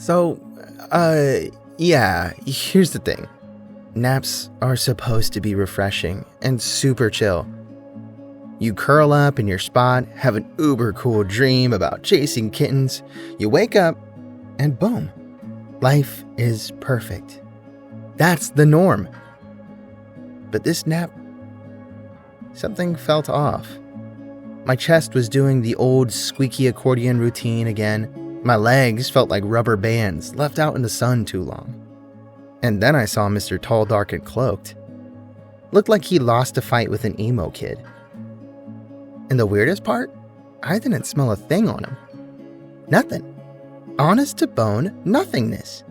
So, yeah, here's the thing. Naps are supposed to be refreshing and super chill. You curl up in your spot, have an uber cool dream about chasing kittens, you wake up, and boom, life is perfect. That's the norm. But this nap, something felt off. My chest was doing the old squeaky accordion routine again. My legs felt like rubber bands left out in the sun too long. And then I saw Mr. Tall, Dark, and Cloaked. Looked like he lost a fight with an emo kid. And the weirdest part? I didn't smell a thing on him. Nothing. Honest to bone, nothingness.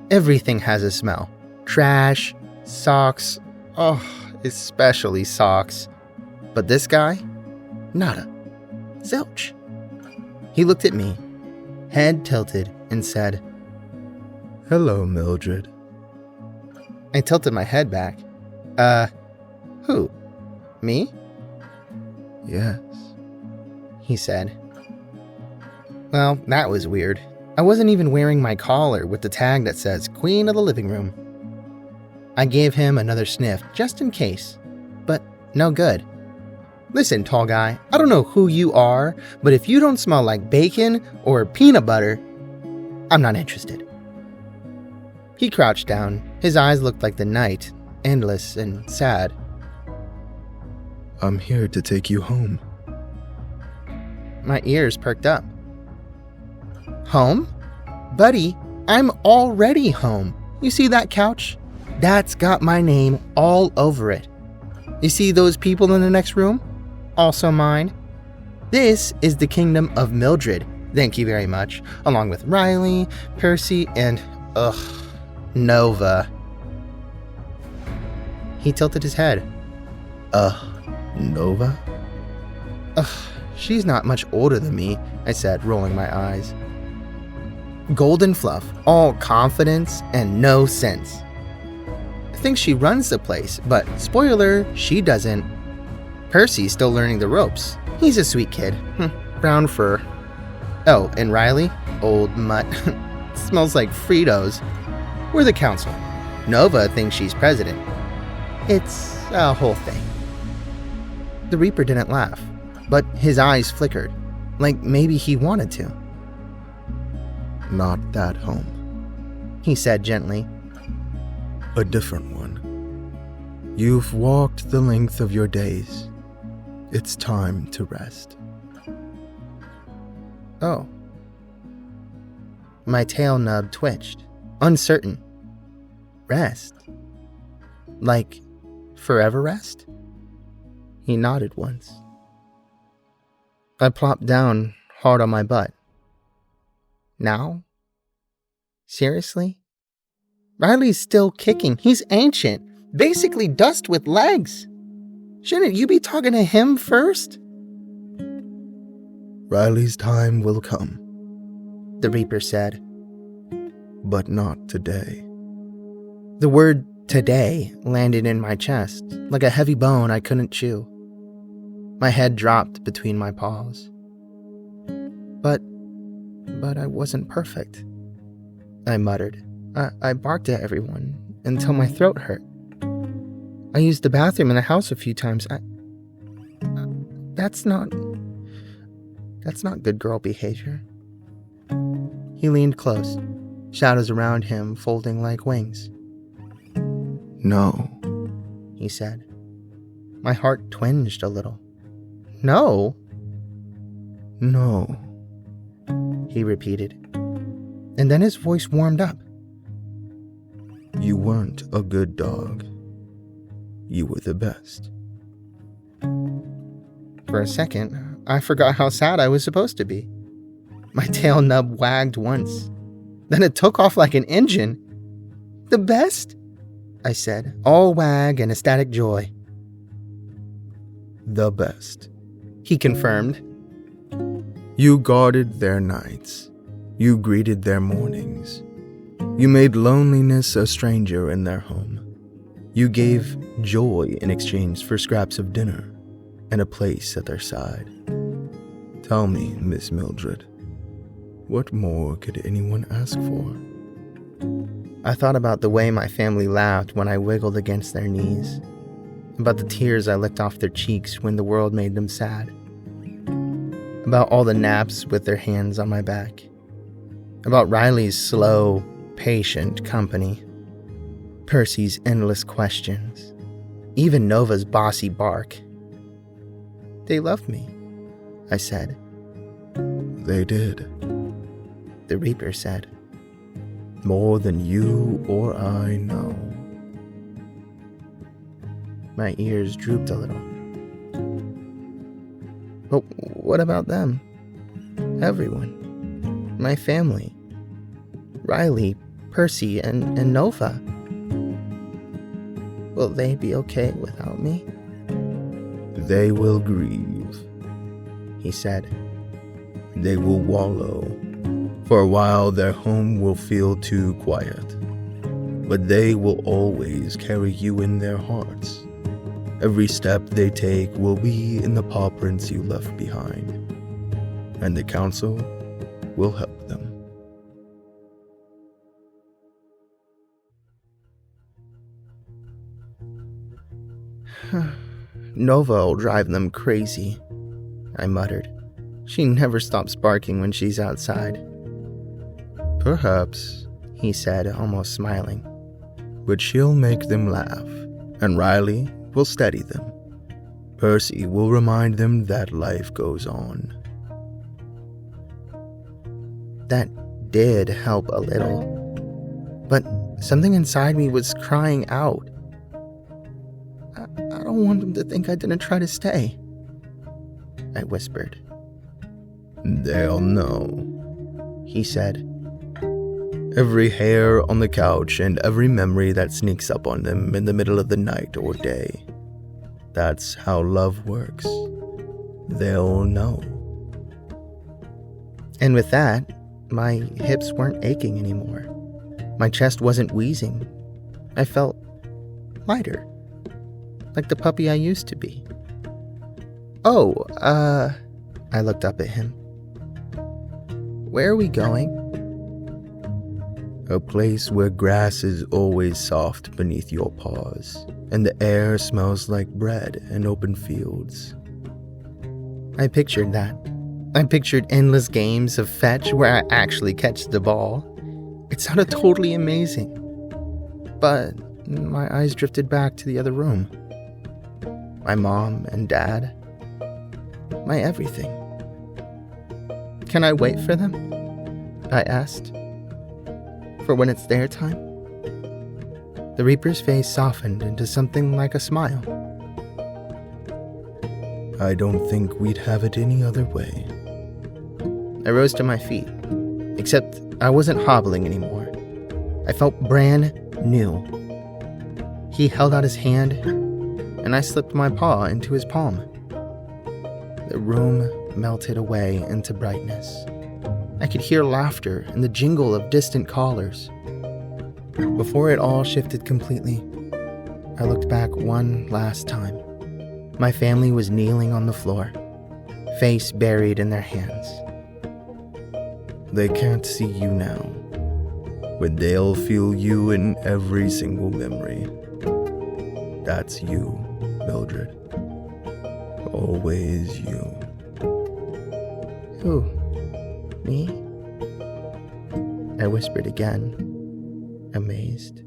Everything has a smell. Trash, socks, especially socks. But this guy? Nada. Zilch. He looked at me, head tilted, and said, "Hello, Mildred." I tilted my head back. Who? Me? "Yes," he said. Well, that was weird. I wasn't even wearing my collar with the tag that says Queen of the Living Room. I gave him another sniff just in case, but no good. Listen, tall guy, I don't know who you are, but if you don't smell like bacon or peanut butter, I'm not interested. He crouched down. His eyes looked like the night, endless and sad. "I'm here to take you home." My ears perked up. Home? Buddy, I'm already home. You see that couch? That's got my name all over it. You see those people in the next room? Also mine. This is the kingdom of Mildred, thank you very much, along with Riley, Percy, and, Nova. He tilted his head. Nova? She's not much older than me, I said, rolling my eyes. Golden fluff, all confidence and no sense. Thinks she runs the place, but spoiler, she doesn't. Percy's still learning the ropes. He's a sweet kid. Brown fur. Oh, and Riley? Old mutt. Smells like Fritos. We're the council. Nova thinks she's president. It's a whole thing. The Reaper didn't laugh, but his eyes flickered, like maybe he wanted to. "Not that home," he said gently. "A different one. You've walked the length of your days. It's time to rest." Oh. My tail nub twitched, uncertain. Rest? Like forever rest? He nodded once. I plopped down hard on my butt. Now? Seriously? Riley's still kicking. He's ancient. Basically dust with legs. Shouldn't you be talking to him first? "Riley's time will come," the Reaper said. "But not today." The word today landed in my chest like a heavy bone I couldn't chew. My head dropped between my paws. But I wasn't perfect, I muttered. I barked at everyone until my throat hurt. I used the bathroom in the house a few times. That's not good girl behavior. He leaned close, shadows around him folding like wings. "No," he said. My heart twinged a little. No? "No," he repeated. And then his voice warmed up. "You weren't a good dog. You were the best." For a second, I forgot how sad I was supposed to be. My tail nub wagged once. Then it took off like an engine. "The best?" I said, all wag and ecstatic joy. "The best," he confirmed. "You guarded their nights. You greeted their mornings. You made loneliness a stranger in their home. You gave joy in exchange for scraps of dinner and a place at their side. Tell me, Miss Mildred, What more could anyone ask for? I thought about the way my family laughed when I wiggled against their knees, about the tears I licked off their cheeks when the world made them sad, about all the naps with their hands on my back, about Riley's slow, patient company, Percy's endless questions, even Nova's bossy bark. They loved me, I said. They did. The Reaper said. More than you or I know. My ears drooped a little. But what about them? Everyone. My family. Riley, Percy, and Nova. Will they be okay without me? They will grieve, he said. They will wallow. For a while their home will feel too quiet, but they will always carry you in their hearts. Every step they take will be in the paw prints you left behind, and the council will help them. Nova will drive them crazy, I muttered. She never stops barking when she's outside. Perhaps, he said, almost smiling. But she'll make them laugh, and Riley will steady them. Percy will remind them that life goes on. That did help a little, but something inside me was crying out. I don't want them to think I didn't try to stay, I whispered. They'll know, he said. Every hair on the couch and every memory that sneaks up on them in the middle of the night or day. That's how love works. They'll know. And with that, my hips weren't aching anymore. My chest wasn't wheezing. I felt lighter, like the puppy I used to be. Oh, I looked up at him. Where are we going? A place where grass is always soft beneath your paws, and the air smells like bread and open fields. I pictured that. I pictured endless games of fetch where I actually catch the ball. It sounded totally amazing. But my eyes drifted back to the other room. My mom and dad. My everything. Can I wait for them? I asked. For when it's their time? The Reaper's face softened into something like a smile. I don't think we'd have it any other way. I rose to my feet, except I wasn't hobbling anymore. I felt brand new. He held out his hand, and I slipped my paw into his palm. The room melted away into brightness. I could hear laughter and the jingle of distant callers. Before it all shifted completely, I looked back one last time. My family was kneeling on the floor, face buried in their hands. They can't see you now, but they'll feel you in every single memory. That's you, Mildred. Always you. Who? Me? I whispered again, amazed.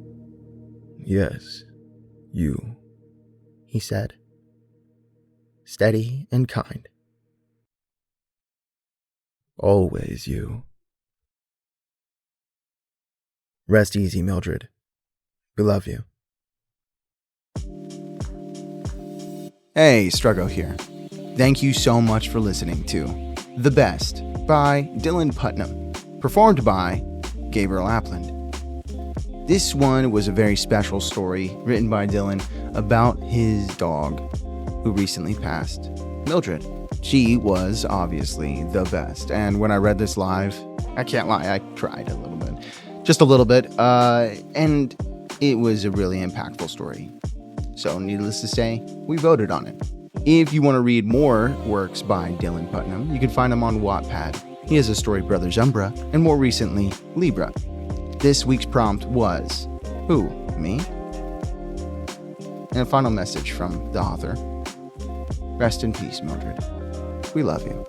Yes, you, he said, steady and kind. Always you. Rest easy, Mildred. We love you. Hey, Struggo here. Thank you so much for listening to The Best by Dylan Putnam, performed by Gabriel Apland. This one was a very special story written by Dylan about his dog who recently passed, Mildred. She was obviously the best, and when I read this live, I can't lie, I cried a little bit. Just a little bit, and it was a really impactful story. So needless to say, we voted on it. If you want to read more works by Dylan Putnam, you can find them on Wattpad. He has a story brothers Umbra, and more recently, Libra. This week's prompt was, who, me? And a final message from the author. Rest in peace, Mildred. We love you.